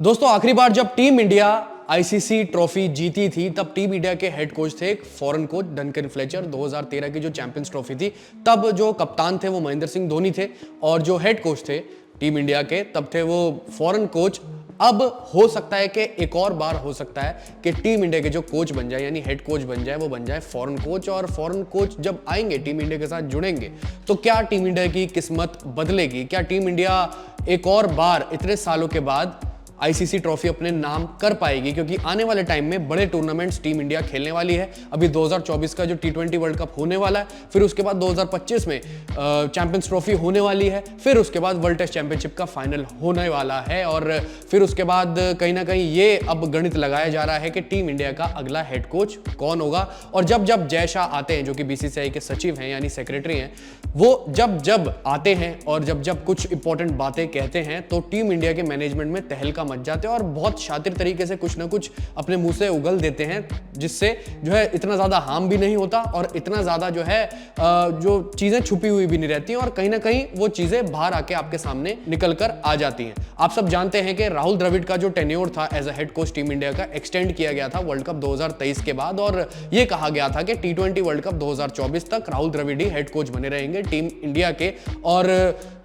दोस्तों आखिरी बार जब टीम इंडिया आईसीसी ट्रॉफी जीती थी तब टीम इंडिया के हेड कोच थे एक फॉरेन कोच डंकन फ्लेचर। 2013 की जो चैंपियंस ट्रॉफी थी तब जो कप्तान थे वो महेंद्र सिंह धोनी थे और जो हेड कोच थे टीम इंडिया के तब थे वो फॉरेन कोच। अब हो सकता है कि एक और बार हो सकता है कि टीम इंडिया के जो कोच बन जाए यानी हेड कोच बन जाए वो बन जाए फॉरेन कोच। और फॉरेन कोच जब आएंगे टीम इंडिया के साथ जुड़ेंगे तो क्या टीम इंडिया की किस्मत बदलेगी? क्या टीम इंडिया एक और बार इतने सालों के बाद आईसीसी ट्रॉफी अपने नाम कर पाएगी? क्योंकि आने वाले टाइम में बड़े टूर्नामेंट्स टीम इंडिया खेलने वाली है। अभी 2024 का जो T20 वर्ल्ड कप होने वाला है, फिर उसके बाद 2025 में चैंपियंस ट्रॉफी होने वाली है, फिर उसके बाद वर्ल्ड टेस्ट चैंपियनशिप का फाइनल होने वाला है और फिर उसके बाद कहीं ना कहीं ये अब गणित लगाया जा रहा है कि टीम इंडिया का अगला हेड कोच कौन होगा। और जब जब जय शाह आते हैं जो कि बीसीसीआई के सचिव हैं यानी सेक्रेटरी हैं, वो जब जब आते हैं और जब जब कुछ इंपॉर्टेंट बातें कहते हैं तो टीम इंडिया के मैनेजमेंट में तहलका मच जाते हैं और बहुत शातिर तरीके से कुछ ना कुछ अपने मुंह से उगल देते हैं, जिससे जो है इतना ज्यादा हार्म भी नहीं होता और इतना ज्यादा जो है जो चीजें छुपी हुई भी नहीं रहती और कहीं ना कहीं वो चीजें बाहर आके आपके सामने निकल कर आ जाती हैं। आप सब जानते हैं कि राहुल द्रविड़ का जो टेन्योर था as a head coach team India का एक्सटेंड किया गया था वर्ल्ड कप 2023 के बाद और ये कहा गया था कि T20 वर्ल्ड कप 2024 तक राहुल द्रविड़ ही हेड कोच बने रहेंगे टीम इंडिया के। और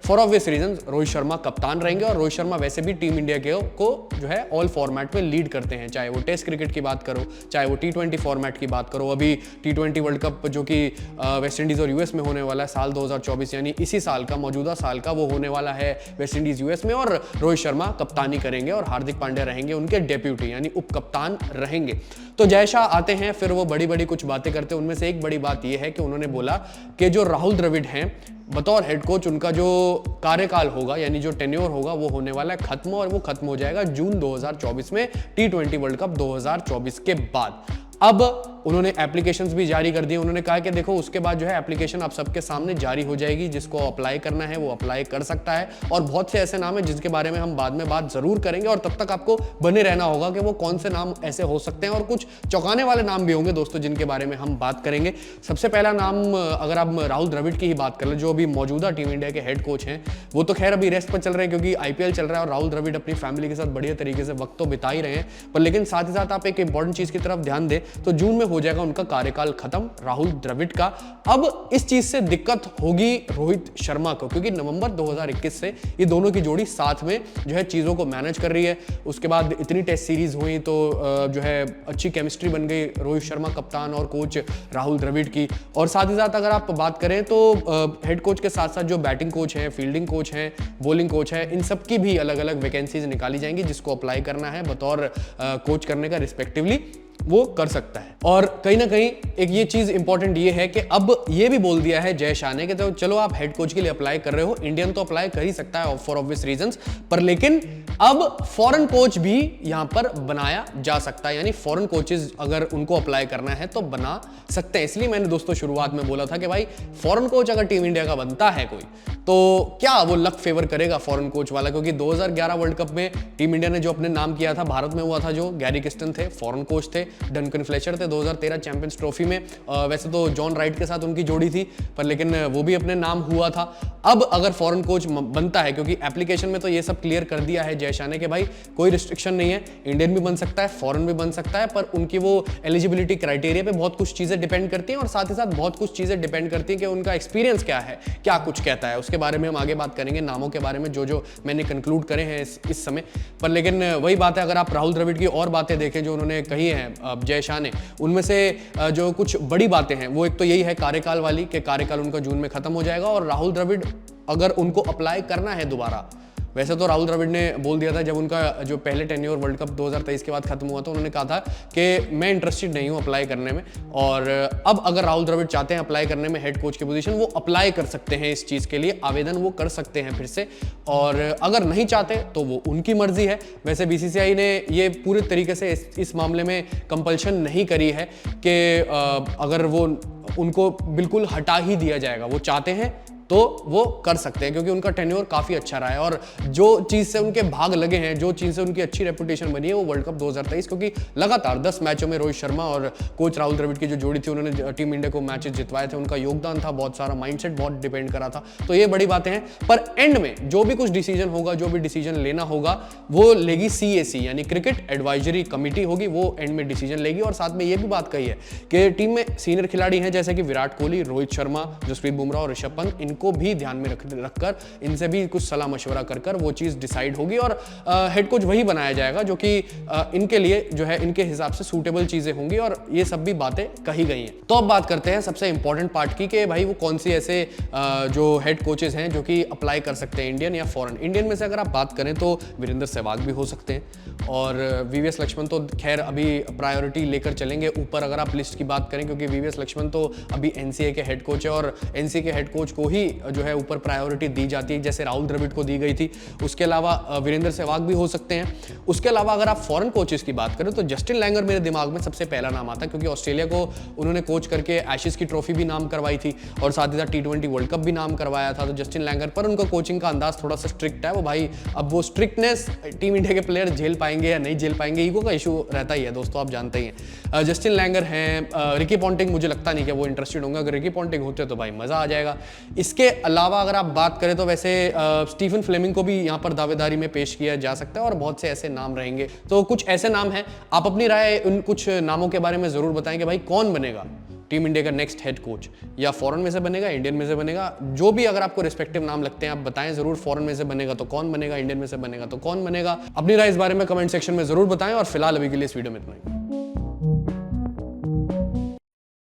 for obvious reason Rohit Sharma कप्तान रहेंगे और रोहित शर्मा वैसे भी टीम इंडिया को जो है ऑल फॉर्मेट में लीड करते हैं, चाहे वो टेस्ट क्रिकेट की बात करो, चाहे वो T20 फॉर्मेट की बात करो। अभी T20 वर्ल्ड कप जो कि वेस्ट इंडीज और यूएस में होने वाला है साल 2024 यानी इसी साल का मौजूदा साल का, वो होने वाला है वेस्ट इंडीज यूएस में और रोहित शर्मा कप्तानी करेंगे और हार्दिक पांड्या रहेंगे उनके डेप्यूटी यानी उप कप्तान रहेंगे। तो जय शाह आते हैं, फिर वो बड़ी बड़ी कुछ बातें करते हैं। उनमें से एक बड़ी बात यह है कि उन्होंने बोला कि जो राहुल द्रविड़ हैं बतौर हेड कोच उनका जो कार्यकाल होगा यानी जो टेन्योर होगा वो होने वाला है खत्म और वो खत्म हो जाएगा जून 2024 में T20 वर्ल्ड कप 2024 के बाद। अब उन्होंने एप्लीकेशंस भी जारी कर दिए। उन्होंने कहा कि देखो उसके बाद जो है एप्लीकेशन आप सबके सामने जारी हो जाएगी, जिसको अप्लाई करना है वो अप्लाई कर सकता है। और बहुत से ऐसे नाम हैं जिनके बारे में हम बाद में बात जरूर करेंगे और तब तक आपको बने रहना होगा कि वो कौन से नाम ऐसे हो सकते हैं और कुछ चौंकाने वाले नाम भी होंगे दोस्तों जिनके बारे में हम बात करेंगे। सबसे पहला नाम अगर आप राहुल द्रविड़ की ही बात कर लें जो अभी मौजूदा टीम इंडिया के हेड कोच हैं, वो तो खैर अभी रेस्ट पर चल रहे हैं क्योंकि आईपीएल चल रहा है और राहुल द्रविड़ अपनी फैमिली के साथ बढ़िया तरीके से वक्त तो बिता ही रहे हैं, पर लेकिन साथ ही साथ आप एक इंपॉर्टेंट चीज की तरफ ध्यान दें तो जून में हो जाएगा उनका कार्यकाल खत्म राहुल द्रविड़ का। अब इस चीज से दिक्कत होगी रोहित शर्मा को क्योंकि नवंबर 2021 से ये दोनों की जोड़ी साथ में जो है चीजों को मैनेज कर रही है। उसके बाद इतनी टेस्ट सीरीज हुई तो जो है अच्छी केमिस्ट्री बन गई रोहित शर्मा कप्तान और कोच राहुल द्रविड़ की। और साथ ही साथ अगर आप बात करें तो हेड कोच के साथ साथ जो बैटिंग कोच हैं, फील्डिंग कोच हैं, बॉलिंग कोच है, इन सब की भी अलग अलग वैकेंसीज निकाली जाएंगी जिसको अप्लाई करना है बतौर कोच करने का रिस्पेक्टिवली वो कर सकता है। और कहीं ना कहीं एक ये चीज इंपॉर्टेंट ये है कि अब ये भी बोल दिया है जय शाह ने कि तो चलो आप हेड कोच के लिए अप्लाई कर रहे हो, इंडियन तो अप्लाई कर ही सकता है फॉर ऑब्वियस रीजंस, पर लेकिन अब फॉरेन कोच भी यहां पर बनाया जा सकता है यानी फॉरेन कोचेस अगर उनको अप्लाई करना है तो बना सकते हैं। इसलिए मैंने दोस्तों शुरुआत में बोला था कि भाई फॉरेन कोच अगर टीम इंडिया का बनता है कोई तो क्या वो लक फेवर करेगा फॉरेन कोच वाला, क्योंकि 2011 वर्ल्ड कप में टीम इंडिया ने जो अपने नाम किया था भारत में हुआ था, जो गैरी किस्टन थे फॉरेन कोच थे, डंकन फ्लेचर थे 2013 चैंपियंस ट्रॉफी में। वैसे तो जॉन राइट के साथ उनकी जोड़ी थी पर लेकिन वो भी अपने नाम हुआ था। अब अगर फॉरेन कोच बनता है, क्योंकि एप्लीकेशन में तो ये सब क्लियर कर दिया है जय शाह ने कि भाई कोई रिस्ट्रिक्शन नहीं है, इंडियन भी बन सकता है, फॉरेन भी बन सकता है, पर उनकी वो एलिजिबिलिटी क्राइटेरिया पे बहुत कुछ चीजें डिपेंड करती हैं और साथ ही साथ बहुत कुछ चीजें डिपेंड करती हैं कि उनका एक्सपीरियंस क्या है, क्या कुछ कहता है। उसके बारे में हम आगे बात करेंगे, नामों के बारे में जो मैंने कंक्लूड करे हैं इस समय। पर लेकिन वही बात है, अगर आप राहुल द्रविड़ की और बातें देखें जो उन्होंने कही हैं जय शाह ने, उनमें से जो कुछ बड़ी बातें हैं वो एक तो यही है कार्यकाल वाली कि कार्यकाल उनका जून में खत्म हो जाएगा और राहुल द्रविड़ अगर उनको अप्लाई करना है दोबारा, वैसे तो राहुल द्रविड़ ने बोल दिया था जब उनका जो पहले टेन्योर वर्ल्ड कप 2023 के बाद खत्म हुआ था, उन्होंने कहा था कि मैं इंटरेस्टेड नहीं हूं अप्लाई करने में। और अब अगर राहुल द्रविड़ चाहते हैं अप्लाई करने में हेड कोच की पोजीशन, वो अप्लाई कर सकते हैं, इस चीज के लिए आवेदन वो कर सकते हैं फिर से। और अगर नहीं चाहते तो वो उनकी मर्जी है। वैसे बीसीसीआई ने ये पूरे तरीके से इस मामले में कंपल्शन नहीं करी है कि अगर वो उनको बिल्कुल हटा ही दिया जाएगा, वो चाहते हैं तो वो कर सकते हैं, क्योंकि उनका टेन्योर काफी अच्छा रहा है और जो चीज से उनके भाग लगे हैं, जो चीज से उनकी अच्छी रेपुटेशन बनी है वो वर्ल्ड कप 2023, क्योंकि लगातार 10 मैचों में रोहित शर्मा और कोच राहुल द्रविड़ की जो जोड़ी थी उन्होंने टीम इंडिया को मैचेस जितवाए थे, उनका योगदान था बहुत सारा, माइंडसेट बहुत डिपेंड करा था, तो ये बड़ी बातें हैं। पर एंड में जो भी कुछ डिसीजन होगा, जो भी डिसीजन लेना होगा वो लेगी CAC यानी क्रिकेट एडवाइजरी कमेटी होगी, वो एंड में डिसीजन लेगी। और साथ में ये भी बात कही है कि टीम में सीनियर खिलाड़ी हैं जैसे कि विराट कोहली, रोहित शर्मा, जसप्रीत बुमराह और ऋषभ पंत, इनको भी ध्यान में रखकर इनसे भी कुछ सलाह मशवरा कर वो चीज डिसाइड होगी और हेड कोच वही बनाया जाएगा जो कि इनके लिए जो है इनके हिसाब से सूटेबल चीजें होंगी, और ये सब भी बातें कही गई हैं। तो अब बात करते हैं सबसे इंपॉर्टेंट पार्ट की कि भाई वो कौन सी ऐसे जो हेड कोचेस हैं जो कि अप्लाई कर सकते हैं इंडियन या फॉरेन। इंडियन में से अगर आप बात करें तो वीरेंद्र सहवाग भी हो सकते हैं और VVS लक्ष्मण तो खैर अभी प्रायोरिटी लेकर चलेंगे ऊपर अगर आप लिस्ट की बात करें, क्योंकि VVS लक्ष्मण तो अभी NCA के हेड कोच है और NCA के हेड कोच को ही जो है ऊपर प्रायोरिटी दी जाती है जैसे राहुल द्रविड़ को दी गई थी। उसके अलावा वीरेंद्र सहवाग भी हो सकते हैं। उसके अलावा अगर आप फॉरेन कोचेस की बात करें तो जस्टिन लैंगर मेरे दिमाग में सबसे पहला नाम आता है, क्योंकि ऑस्ट्रेलिया को उन्होंने कोच करके एशेज की ट्रॉफी भी नाम करवाई थी और साथ ही साथ T20 वर्ल्ड कप भी नाम करवाया था। तो जस्टिन लैंगर पर उनका कोचिंग का अंदाज थोड़ा सा स्ट्रिक्ट है वो भाई, अब वो स्ट्रिक्टनेस टीम इंडिया के प्लेयर झेल पाएंगे या नहीं झेल पाएंगे, ईगो का इशू रहता ही है दोस्तों, आप जानते ही हैं। जस्टिन लैंगर हैं, रिकी पॉन्टिंग मुझे लगता नहीं कि वो इंटरेस्टेड होंगे, अगर रिकी पॉन्टिंग होते तो भाई मजा आ जाएगा। इसके अलावा अगर आप बात करें तो वैसे स्टीफन फ्लेमिंग को भी यहाँ पर दावेदारी में पेश किया जा सकता है और बहुत से ऐसे नाम रहेंगे। तो कुछ ऐसे नाम हैं, आप अपनी राय उन कुछ नामों के बारे में जरूर बताएं कि भाई कौन बनेगा टीम इंडिया का नेक्स्ट हेड कोच, या फॉरेन में से बनेगा, इंडियन में से बनेगा, जो भी अगर आपको रिस्पेक्टिव नाम लगते हैं आप बताएं जरूर। फॉरेन में से बनेगा तो कौन बनेगा, इंडियन में से बनेगा तो कौन बनेगा, अपनी राय इस बारे में कमेंट सेक्शन में जरूर बताएं। और फिलहाल अभी के लिए इस वीडियो में इतना ही।